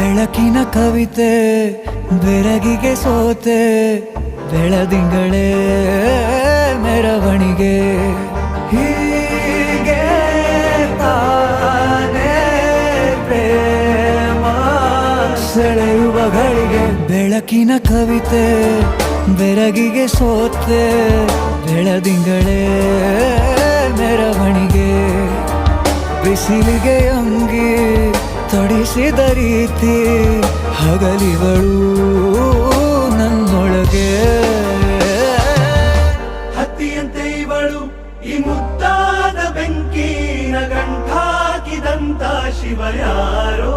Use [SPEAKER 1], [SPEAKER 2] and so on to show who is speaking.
[SPEAKER 1] ಬೆಳಕಿನ ಕವಿತೆ ಬೆರಗಿಗೆ ಸೋತೆ ಬೆಳದಿಂಗಳೇ ಮೆರವಣಿಗೆ ಹೀಗೆ ತಾನೇ ಪ್ರೇಮ ಸೆಳೆಯುವ ಗಳಿಗೆ ಬೆಳಕಿನ ಕವಿತೆ ಬೆರಗಿಗೆ ಸೋತೆ ಬೆಳದಿಂಗಳೇ ಮೆರವಣಿಗೆ ಬಿಸಿಲಿಗೆ ಅಂಗಿ ತೊಡಿಸಿದ ರೀತಿ ಹಗಲಿಗಳು ನನ್ನೊಳಗೆ
[SPEAKER 2] ಹತ್ತಿಯಂತೆ ಇವಳು ಈ ಮುದ್ದಾದ ಬೆಂಕಿನ ಗಂಟಾಕಿದಂತ ಶಿವ ಯಾರೋ